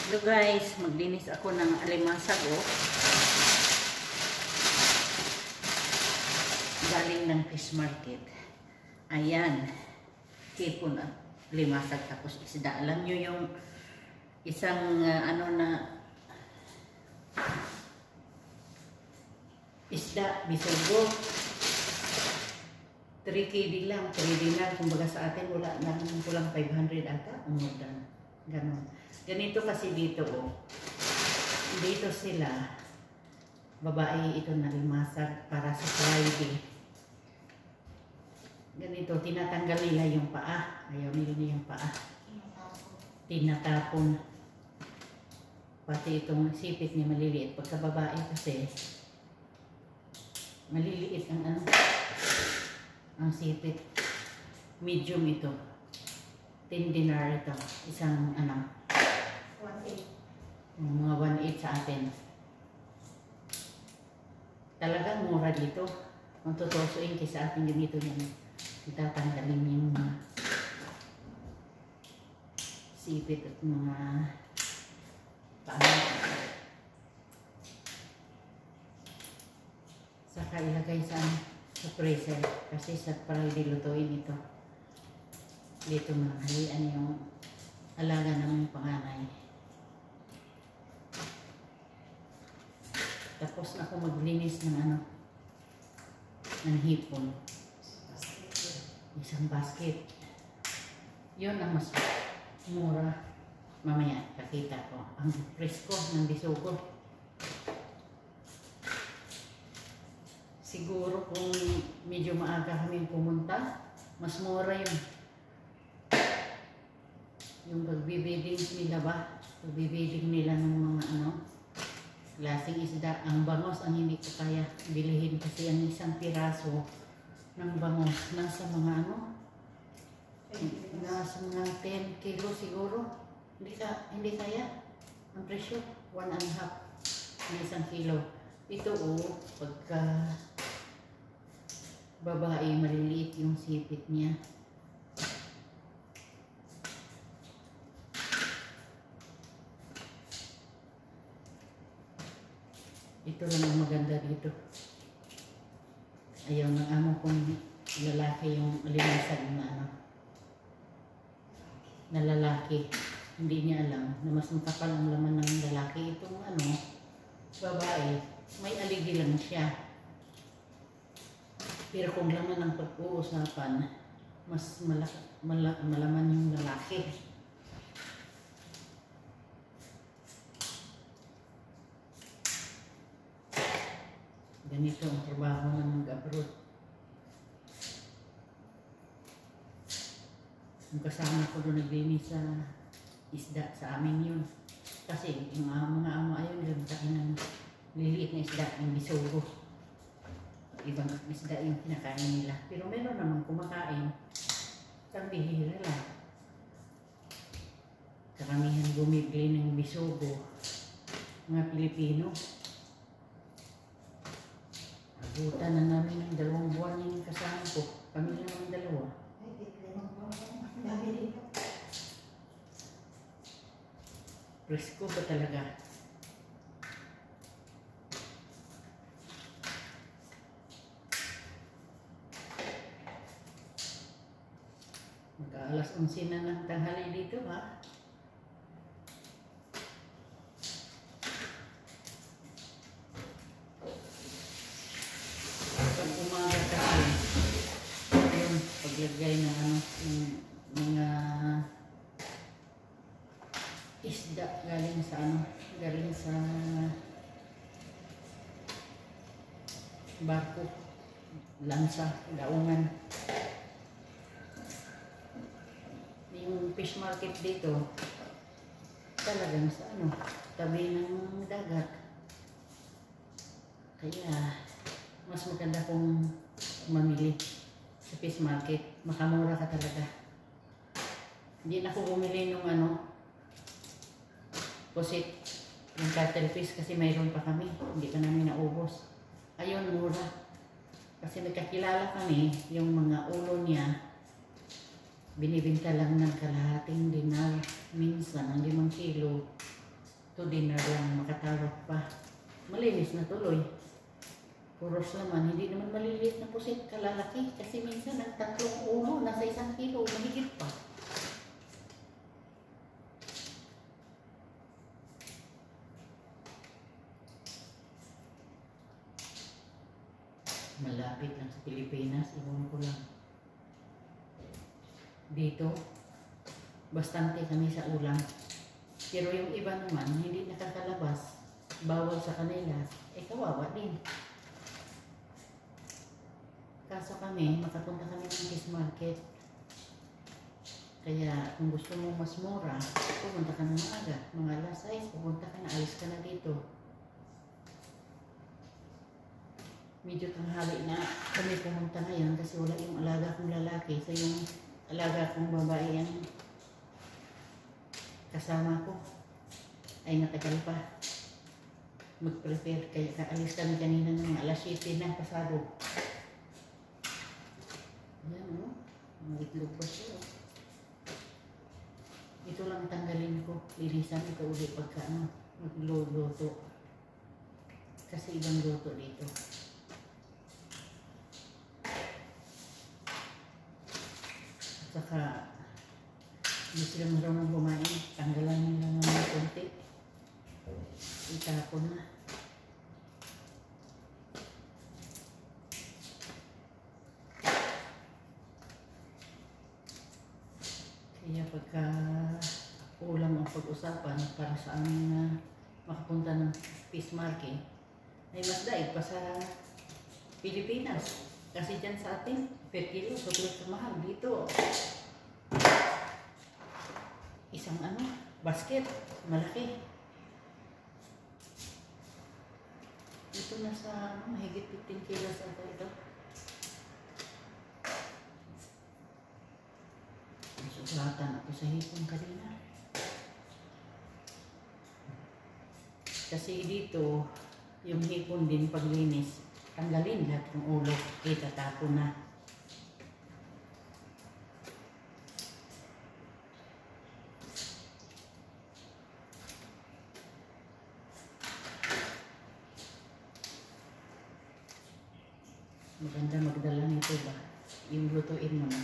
Hello guys, maglinis ako ng alimasag galing ng fish market. Ayan, hipon at limasag tapos isda. Alam nyo yung isang isda, bisugo. 3 KD lang, 3 dinar. Kumbaga sa atin, wala lang, kulang 500 ata. Umudan. Ganon. Ganito kasi dito, dito sila, babae ito na limasag para sa Friday. Ganito, tinatanggal nila yung paa. Ayaw nila yung paa. Tinatapon. Pati itong sipit niya maliliit. Pagka babae kasi, maliliit ang sipit. Medium ito. 10 dinar ito. Isang 1/8. Mga 1/8 sa atin. Talagang mura dito. Kung tutusuin sa atin ganito yan. Itatanggalin yung mga sipit at mga paano. Saka ilagay sa freezer. Kasi sa Friday lutuin ito. Dito mahalian yung alaga ng panganay. Tapos na ako maglinis ng ng hipon. Isang basket. Yun ang mas mura. Mamaya, pakita ko. Ang presko ng bisugo. Siguro kung medyo maaga kami pumunta, mas mura yun. Yung pagbibiding nila ba? Pagbibiding nila ng mga klaseng isda. Ang bangos ang hindi ko kaya bilihin kasi ang isang piraso ng bangos nasa mga nasa mga 10 kilo siguro. Hindi kaya ang presyo 1.5 ng isang kilo. Ito pagka babae maliliit yung sipit niya. Ito lang ang maganda dito. Ayaw ng amo kong lalaki yung limasag na lalaki. Hindi niya alam na mas makapal ang laman ng lalaki. Itong babae, may aligi lang siya. Pero kung laman ang pag-uusapan, mas malaman yung lalaki. Ganito ang trabaho ng mag-abroad. Ang kasama ko doon naglinis sa isda sa amin yun. Kasi yung mga amo ayaw nila magkain ng liliit na isda, yung bisugo. Ibang isda yung kinakain nila. Pero meron naman kumakain. Isang bihira lang. Karamihan bumibili ng bisugo. Mga Pilipino. Abutan na namin ng 2 buwan yung kasama ko. Kami lang ang 2. Presko ba talaga? Mag-aalas 11 na ng tanghali dito ha. Pag umaga kasi, yung paglagay ng mga isda galing sa barko, lansa, daungan. Yung fish market dito talagang sa tabi ng dagat. Kaya mas maganda kung mamili sa fish market. Makamura ka talaga. Hindi na ako bumili nung pusit, yung cuttlefish kasi mayroon pa kami. Hindi pa namin naubos. Ayun, mura. Kasi nagkakilala kami, yung mga ulo niya, binibinta lang ng kalahating dinar. Minsan, ang 5 kilo, To dinner lang makatawag pa. Malinis na tuloy. Puros naman, hindi naman maliliit na pusit kalalaki kasi minsan ang 3 ulo nasa 1 kilo, mahigit pa. Malapit lang sa Pilipinas, iwan ko lang. Dito, bastante kami sa ulam. Pero yung iba naman, hindi nakakalabas. Bawal sa kanila, kawawa din. Kaso kami, makapunta kami ng fish market. Kaya kung gusto mo mas mura, pupunta ka na maaga. Mga alas 6, pupunta ka na, alis ka na dito. Medyo tanghali na kami pumunta ngayon kasi wala yung alaga kong lalaki. So yung alaga kong babae yan, kasama ko, ay natagal pa mag-prepare. Kaya kaalis kami kanina ng alas 7 na pasado. Yan o, mga itlog pa siya. Ito lang tanggalin ko, linisan ito ulit pagka magluluto. Kasi ibang luto dito. At saka, hindi sila marunong kumain. Tanggalan nila ng konti. Itapon na. Kaya pagka ulam ang pag-usapan para sa aming makapunta ng fish market, ay mas daig pa sa Pilipinas. Kasi dyan sa atin, per kilo, sobrang mahal. Dito, isang basket, malaki. Dito na sa mahigit 15 kilos ata ito. Susulatan ako sa hipon kanina. Kasi dito, yung hipon din paglinis, tanggalin lahat ng ulo, itatapon na. Maganda magdala nito ba? Yung lutuin mo na.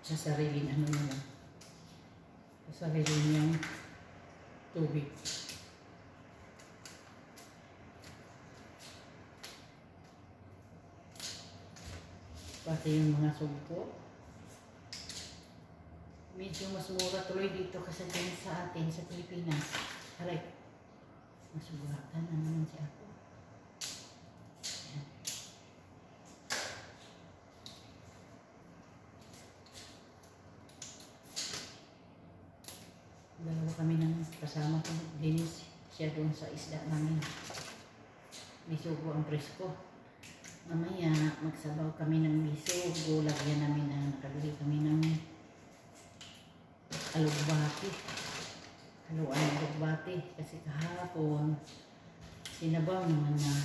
Sa sariling na lang. Sa sariling niyang tubig. Pati yung mga sugpo. Medyo mas mura tuloy dito kasi din sa atin sa Pilipinas. Aray, masugatan na naman si ako. Dalawa kami ng kasama ko, linis siya doon sa isda namin. Bisugo ang presko. Mamaya magsabaw kami ng bisugo, lagyan namin nakabili kami ng alugbati. Haluan ng alugbati kasi kahapon sinabaw naman na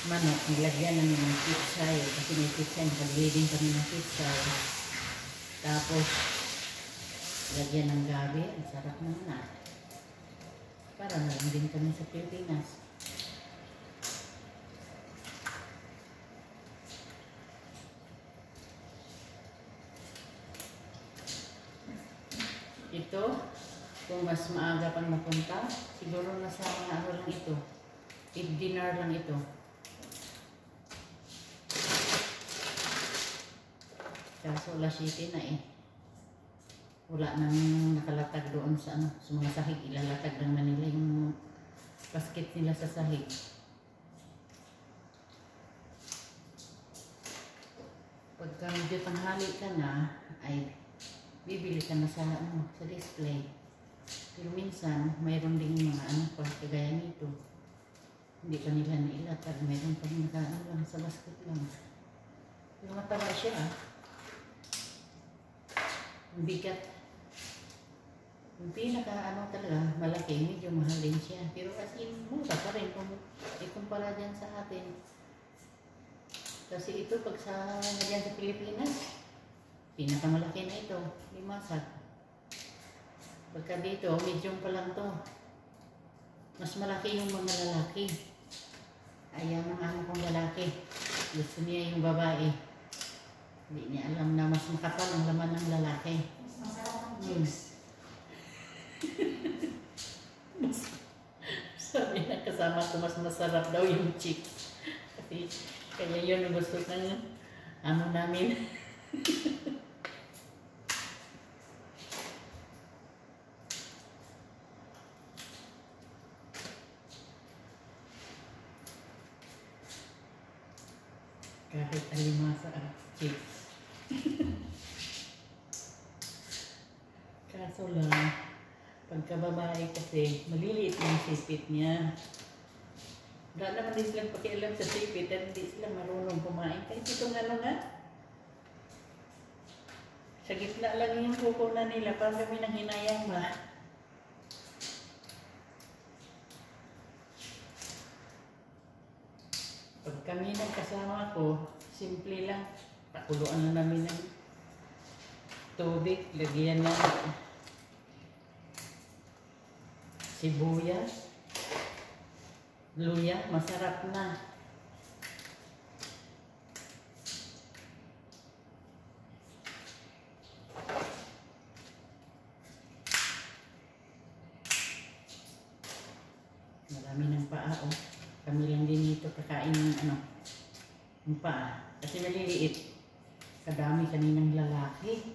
manok, nilagyan namin ng pitsay kasi may pitsay, nakabili din kami ng pitsay. Tapos lagyan ng gabi, ang sarap naman na. Para na lang din kami sa Pilipinas. Ito, kung mas maaga pang mapunta, siguro nasa mga lang ito. Dinner lang ito. Kaso alas 7 na wala nang nakalatag doon sa sa mga sahig. Ilalatag lang na nila yung basket nila sa sahig. Pagka medyo tanghali ka na, ay bibili ka na sa sa display. Pero minsan, mayroon din mga kagaya nito. Hindi ka nila nailatag. Mayroon pa rin lang sa basket lang. Pero mataba siya Ang bigat. Yung pinaka talaga, malaki, medyo mahal din siya. Pero as in, mura pa rin kung ikumpara dyan sa atin. Kasi ito, pag dyan sa Pilipinas, pinakamalaki na ito, limasag. Pagka dito, medium pa lang to. Mas malaki yung mga lalaki. Ayan ang amo kong lalaki. Gusto niya yung babae. Hindi niya alam na mas makapal ang laman ng lalaki. Mas masarap ang chicks. Sabi na kasama ko, mas masarap daw yung chicks. Kasi kaya yun ang gusto ng ano namin. Kahit alimasa ang chicks. Kaso lang, pagka babae kasi, maliliit yung sipit niya. Wala naman din silang pakialam sa sipit at hindi sila marunong kumain. Kahit itong ano nga, sa gitna lang yung kukunan nila, parang kami nang hinayang ba. Pag kami nagkasama ko, simple lang, pakuluan na namin ng tubig, lagyan ng sibuyas, luya, masarap na. Marami ng paa, oh. Kami lang din dito kakain ng ano, ng paa. Kasi maliliit. Kadami kaninang lalaki.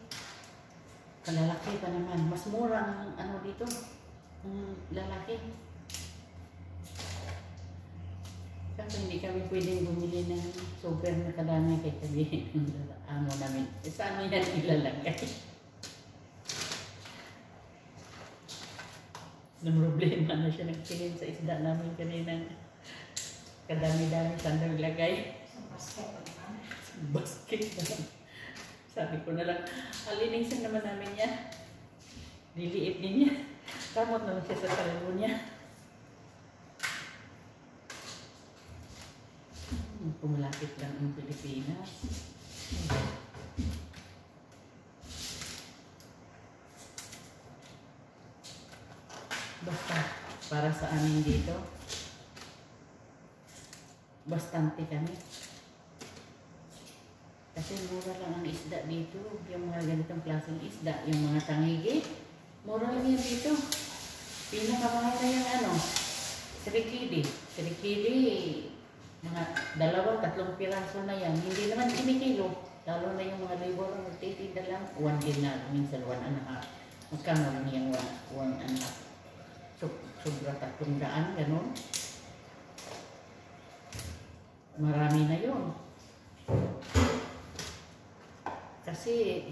Kalalaki pa naman. Mas mura ang ano dito, ang lalaki. Kasi hindi kami pwedeng bumili ng super na kadami kay sabihin ng amo namin. E saan mo yan ilalagay? Nang problema na siya nagtingin sa isda namin kaninang kadami-dami saan daw ilagay. Sa basket. Sa basket na lang. Sabi ko na lang, alinisin naman namin yan. Liliit din niya. Kamot naman siya sa talbo niya. Pumalapit lang ang Pilipinas. Basta, para sa amin dito, bastante kami. Kasi mura lang ang isda dito. Yung mga ganitong klaseng isda, yung mga tangigi, mura lang yan dito. Pinakamahal na yung ano, sirikidi. Sirikidi, mga 2-3 piraso na yan. Hindi naman kinikilo. Lalo na yung mga labor ang magtitinda lang, 1 dinar, minsan 1.5. Magkano lang yung 1.5. Sobra 300, ganun. Marami na yun. Kasi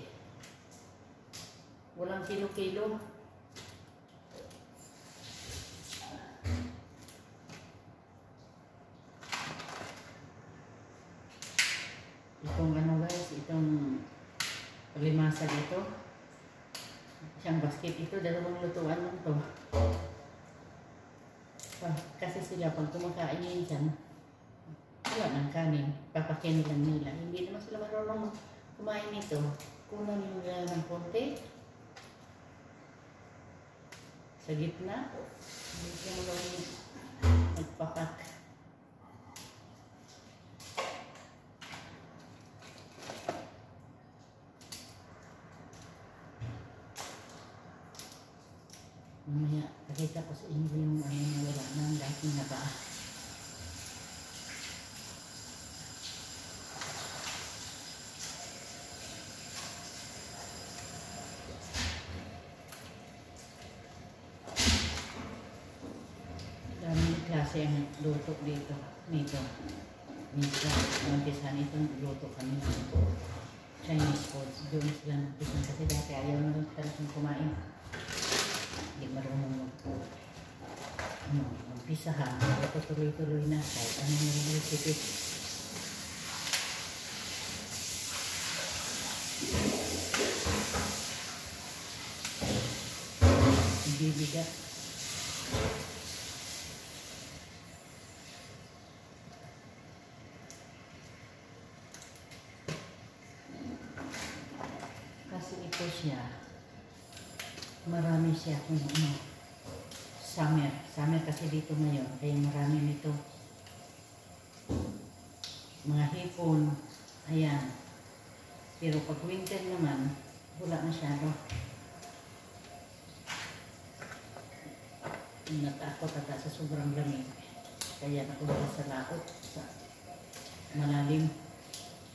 walang kilo-kilo. Itong ano guys, itong limasa dito. Isang basket ito, 2 lutuan lang to. Kasi sila pag kumakain minsan, wala ng kanin, papakin lang nila. Hindi naman sila marunong kumain nito. Kunan nila ng konti sa gitna. Hindi siya marunong magpapak. Mamaya, pakita ko sa inyo yung ano na wala ng dating na paa. Daming klase ang luto dito. Nito. Minsan, umpisan itong luto kami ng Chinese foods. Doon sila nagpisan kasi dati ayaw na rin talagang kumain. Hindi marunong magpisahan. Ito tuloy-tuloy na kahit anong nililipit. Bibigat. Kasi ito siya. marami siya kung ano, summer. Summer kasi dito ngayon, kaya marami nito. Mga hipon, ayan. Pero pag winter naman, wala masyado. Natakot ata sa sobrang lamig. Kaya nakulala sa laot, sa malalim.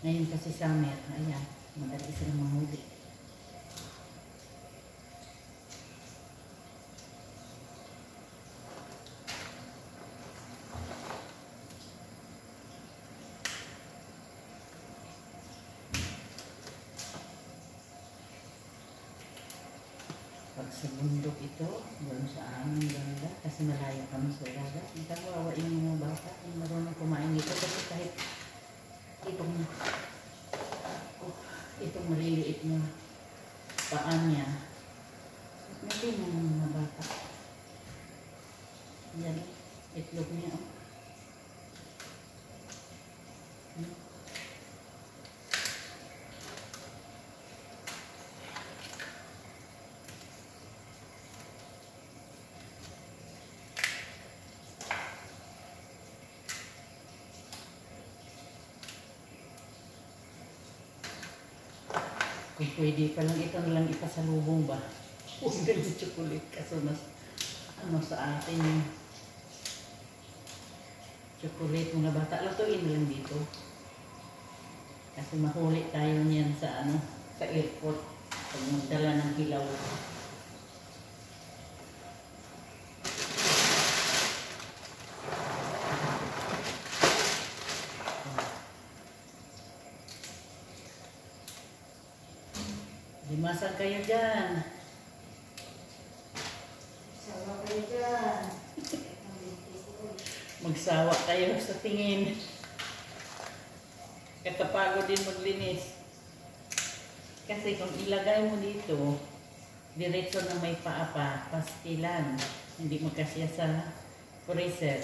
Ngayon kasi summer, ayan, madali silang mahuli. Pag sa bundok ito, doon sa aming ganda, kasi malayo kami sa dagat. Nakawawa yung mga bata, yung marunong kumain dito. Kasi kahit itong maliliit na paan niya, hindi mo ng mga bata. Yan, itlog niya. Kung pwede pa lang ito na lang ipasalubong ba? Huwag na yung chocolate kasi mas ano sa atin yung chocolate mga bata. Lutuin na lang dito. Kasi mahuli tayo niyan sa ano sa airport pag magdala ng hilaw. Dimasag kayo dyan. Sawa kayo dyan. Magsawa kayo sa tingin. Kakapagod din maglinis. Kasi kung ilagay mo dito, diretso na may paa pa, pastilan. Hindi magkasya sa freezer.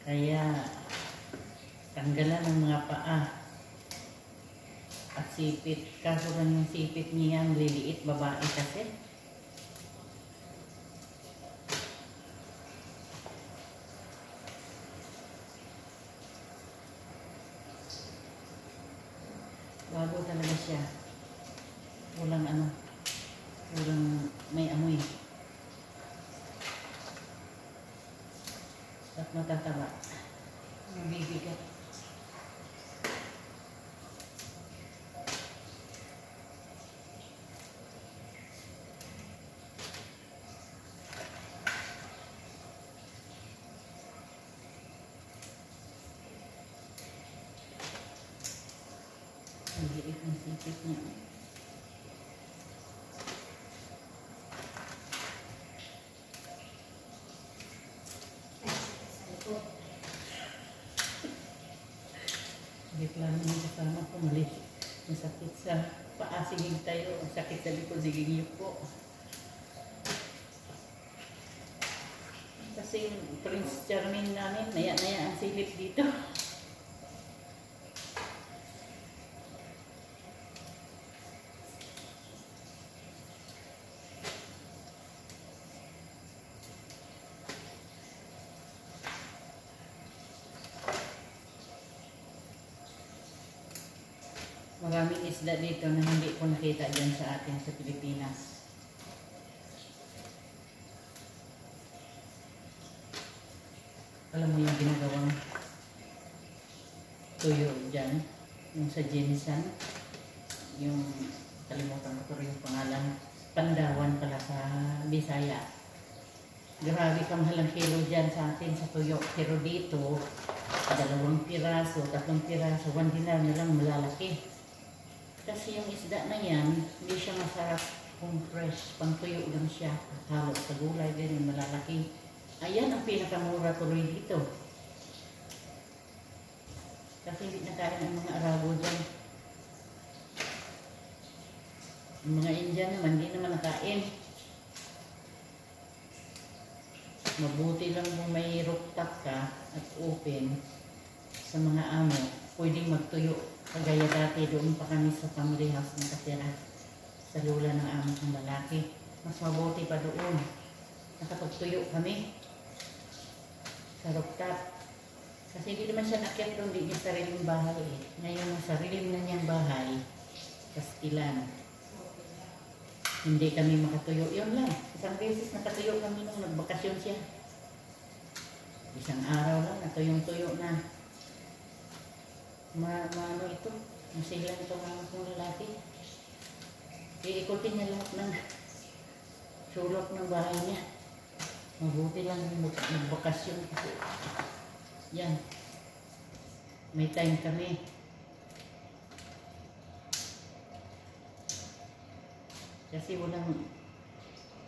Kaya, tanggalan ng mga paa. At sipit. Kaso lang yung sipit niya, liliit, babae kasi. Bago talaga siya. Walang ano. Walang may amoy. At matataba. Mabibigat. Ang liit ng sipit niya. Hindi plano yung kasama ko mali. Masakit sa paa, sigig tayo. Sakit sa likod, sigig yuko. Kasi yung Prince Charming namin, naya-naya ang silip dito. Maraming isda dito na hindi ko nakita dyan sa atin sa Pilipinas. Alam mo yung ginagawang tuyo dyan, yung sa Jensen, yung kalimutan ko rin yung pangalan, Pandawan pala sa Bisaya. Grabe kamahal ang kilo dyan sa atin sa tuyo. Pero dito, 2 piraso, 3 piraso, 1 dinar na lang malalaki. Kasi yung isda na yan, hindi siya masarap kung fresh. Pangtuyo lang siya. Halo sa gulay, ganyan, malalaki. Ayan ang pinakamura tuloy dito. Kasi hindi nakain ang mga Arabo dyan. Ang mga Indian naman, hindi naman nakain. Mabuti lang kung may rooftop ka at open sa mga amo, pwedeng magtuyo Kagaya dati doon pa kami sa family house nakatira sa lula ng amo kong lalaki. Mas mabuti pa doon. Nakapagtuyo kami sa rooftop. Kasi hindi naman siya nakyat doon, hindi niya sariling bahay eh. Ngayon, ang sarili na niyang bahay, pastilan. Hindi kami makatuyo. Yun lang. Isang beses nakatuyo kami nung nagbakasyon siya. Isang araw lang, natuyong-tuyo na. Ano ito? Masilang ito ang kong lalaki. Iikutin niya lahat ng sulok ng bahay niya. Mabuti lang nagbakasyon kasi. Yan. May time kami. Kasi walang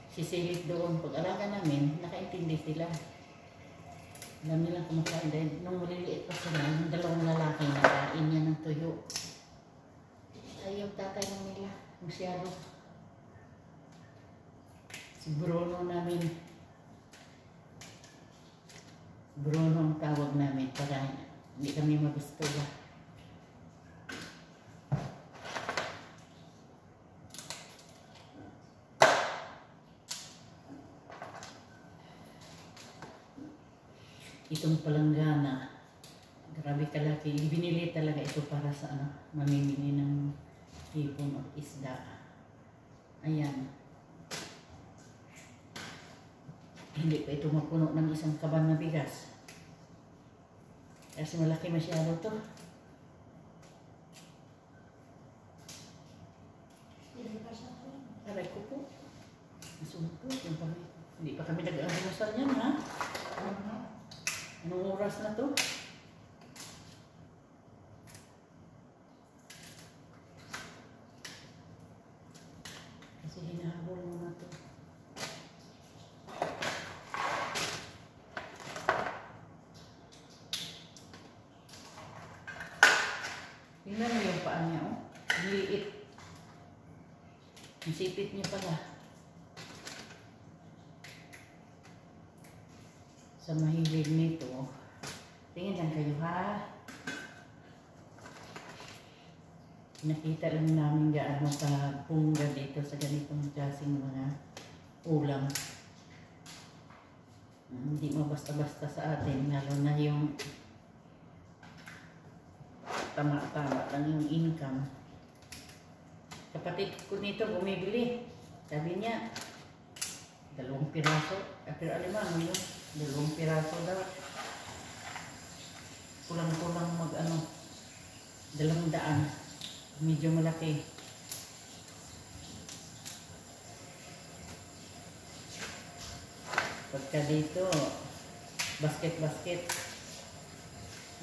sisilip doon. Pag-alaga namin, nakaintindi sila. Alam nilang kumakain dahil nung maliliit pa sila, yung dalawang lalaki nakain niya ng tuyo. Ay, yung tatay lang nila, masyado. Si Bruno namin. Bruno ang tawag namin para hindi kami magusto ba. Itong palanggana, grabe kalaki. Binili talaga ito para sa mamimili ng hipon o isda. Ayan. Hindi pa ito mapuno ng isang kaban na bigas. Kasi malaki masyado to. Aray ko po. Nasumpot yung kami. Hindi pa kami nag-almusal yan ha. Anong oras na to? Kasi hinahabol mo na to. Tingnan mo yung paa niya, oh. Liit. Ang sipit niya pala. Sa mahilig nito, tingin lang kayo ha. Nakita lang namin gaano ka-bungga dito sa ganitong klaseng mga ulam. Hindi mo basta-basta sa atin, lalo na yung tama-tama lang yung income. Kapatid ko nito bumibili. Sabi niya, 2 piraso. Pero alam mo yun, 2 piraso daw. Kulang-kulang 200. Medyo malaki. Pagka dito, basket-basket.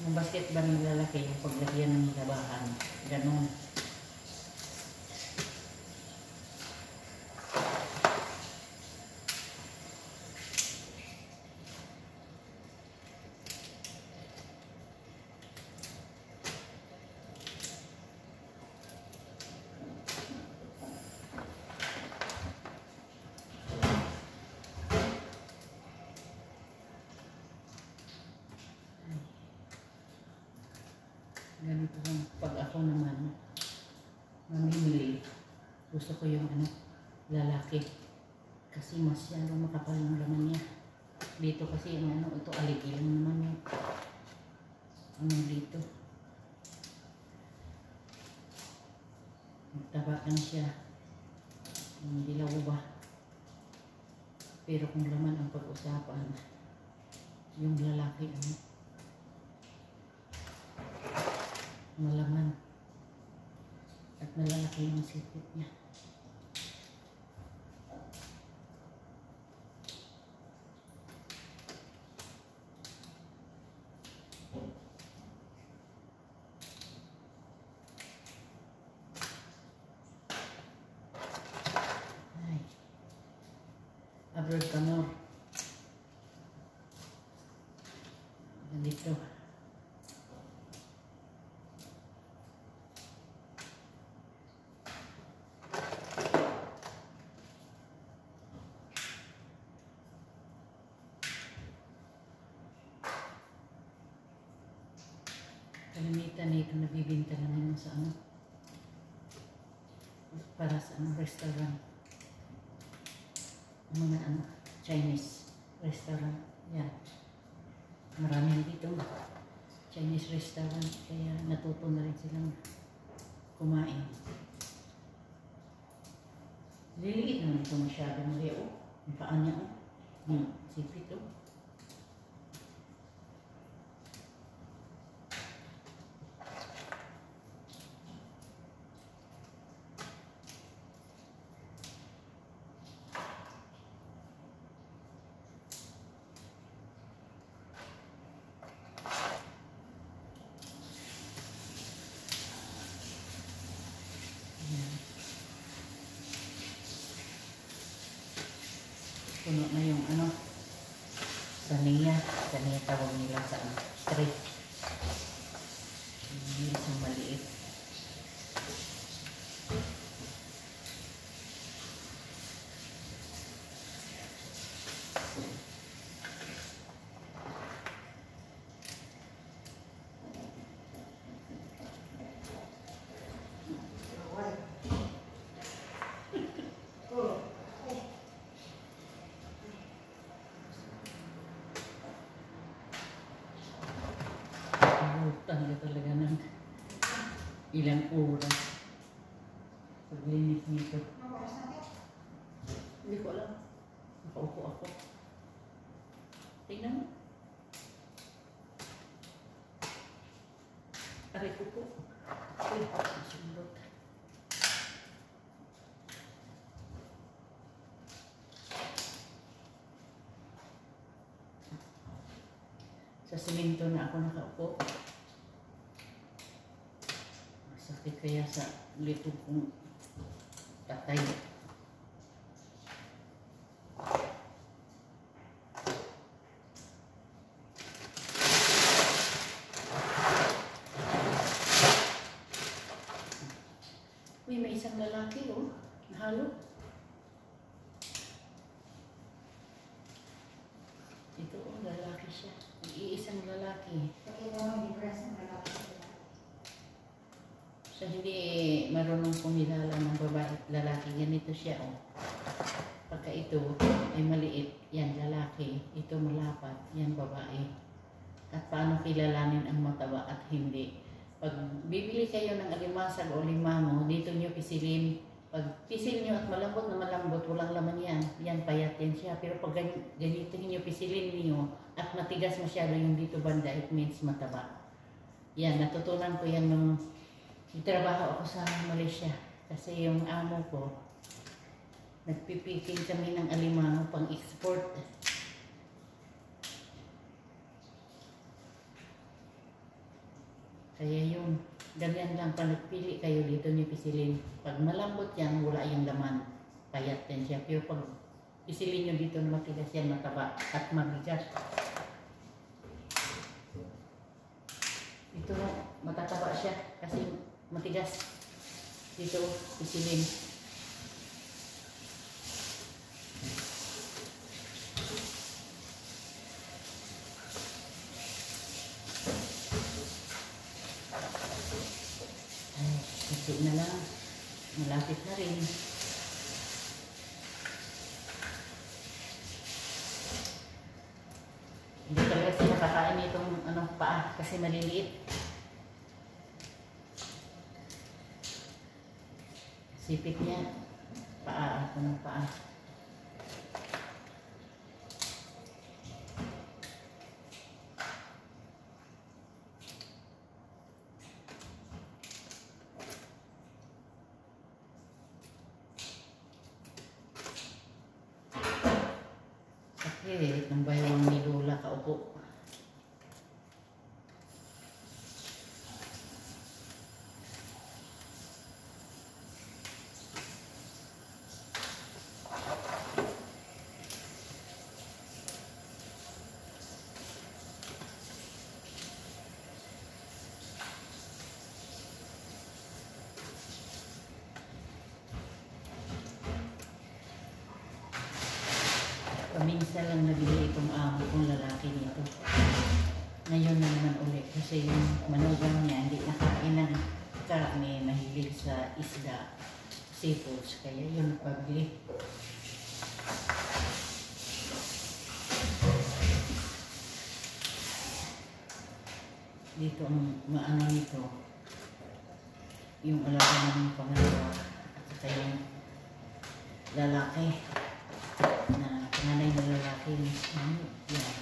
Yung basket ba ng lalaki, yung paglagyan ng labahan. Ganon. Ganito lang. Pag ako naman mamimili, gusto ko yung lalaki. Kasi masyado makapal yung laman niya. Dito kasi yung ito aligi lang naman yung dito. Magtabakan siya. Yung dilaw ba? Pero kung laman ang pag-usapan, yung lalaki malaman at malalaki yung sipit niya. Ay. Abroad ka more. Nandito. Kalimitan nito nabibinta lang naman sa ano, para sa ano, restaurant. Mga ano, Chinese restaurant. Yan. Marami dito Chinese restaurant, kaya natuto na rin silang kumain. Liliit naman ito masyado, Maria. Oh, ang paa niya, oh. Sipit, oh. Puno na yung ano, saniya tawag nila sa ano, street. Yung isang maliit. Tanda talaga ng ilang oras paglinis nito. Hindi ko alam. Nakaupo ako. Tingnan mo. Aray ko po. Uy, sundot. Sa simento na ako nakaupo. Sakit kaya sa lito kong tatay. Uy, may isang lalaki, oh. Nahalo. Ito, oh, lalaki siya. Iisang lalaki. Pakita mo yung dress ng lalaki sila. So, hindi marunong kumilala ng babae at lalaki. Ganito siya, oh. Pagka ito ay maliit, yan lalaki. Ito malapat, yan babae. At paano kilalanin ang mataba at hindi? Pag bibili kayo ng alimasag o limamo, dito nyo pisilin. Pag pisil nyo at malambot na malambot, walang laman yan. Yan, payat yan siya. Pero pag ganito nyo pisilin nyo at matigas masyado yung dito banda, it means mataba. Yan, natutunan ko yan nung trabaho ako sa Malaysia. Kasi yung amo ko, nagpipiking kami ng alimango pang export. Kaya yun, ganyan lang, pag nagpili kayo dito ni pisilin. Pag malambot yan, wala yung laman. Payat yan siya. Pero pag pisilin nyo dito na matigas yan, mataba at mabigat. Ito, matataba siya kasi matigas. Dito, pisilin. Ito na lang. Malapit na rin. Hindi talaga siya nakakain itong paa kasi maliliit. Sipit niya. Paa. Ito ng paa. Sakit ng baywang ni Lola kaupo. Paminsan lang nabili itong amo kong lalaki nito. Ngayon na naman ulit kasi yung manugang niya hindi nakain ng karne, mahilig sa isda, seafoods, kaya yun pabili. Dito ang maano nito, yung alaga ng pangalawa at saka yung lalaki na panganay na lalaki, yan.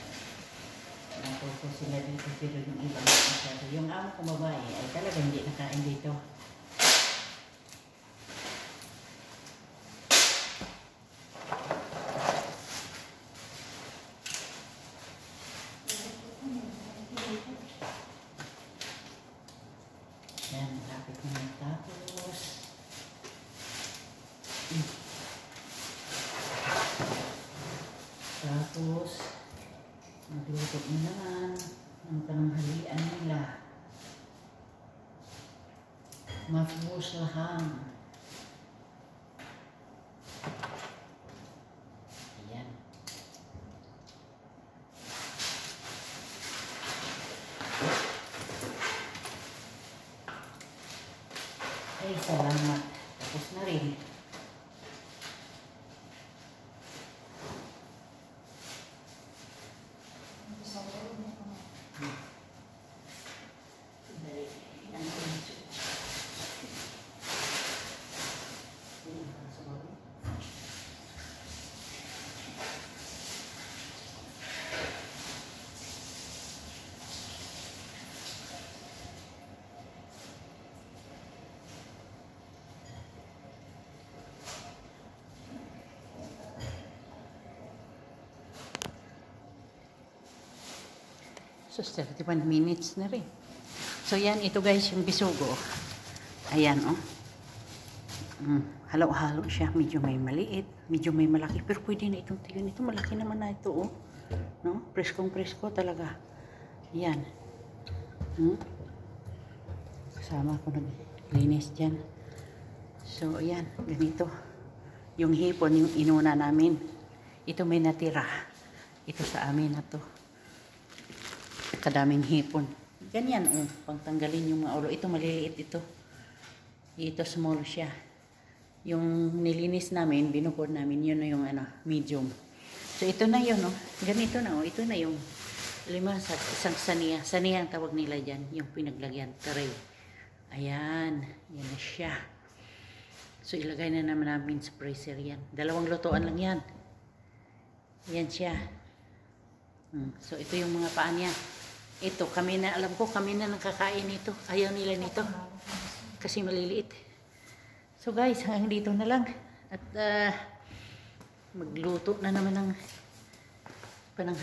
Natuto sila dito pero yung iba masyado. Yung amo kong babae ay talaga hindi nakain dito. Yan, lapit na natapos. Tapos, magluto na naman ng pananghalian nila. Mafbus lahang. Ayan. Ay, salamat. Tapos na rin. So, 31 minutes na rin. So, yan. Ito guys, yung bisugo. Ayan, oh. Halo-halo siya. Medyo may maliit. Medyo may malaki. Pero pwede na itong tiyon. Ito malaki naman na ito, oh. No? Preskong-presko talaga. Ayan. Kasama ko naglinis dyan. So, ayan. Ganito. Yung hipon, yung inuna namin. Ito may natira. Ito sa amin na to. Kadaming hipon. Ganyan, pangtanggalin yung mga ulo. Ito maliliit ito. Ito small siya. Yung nilinis namin, binukod namin, yun na yung medium. So ito na yun, ganito na, ito na yung 5 sa isang saniya. Saniya ang tawag nila dyan, yung pinaglagyan, tray. Ayan, yan na siya. So ilagay na naman namin sa freezer yan. 2 lutuan lang yan. Yan siya. So ito yung mga paa niya. Ito, kami na, alam ko, kami na nakakain nito. Ayaw nila nito. Kasi maliliit. So guys, hanggang dito na lang. At magluto na naman ng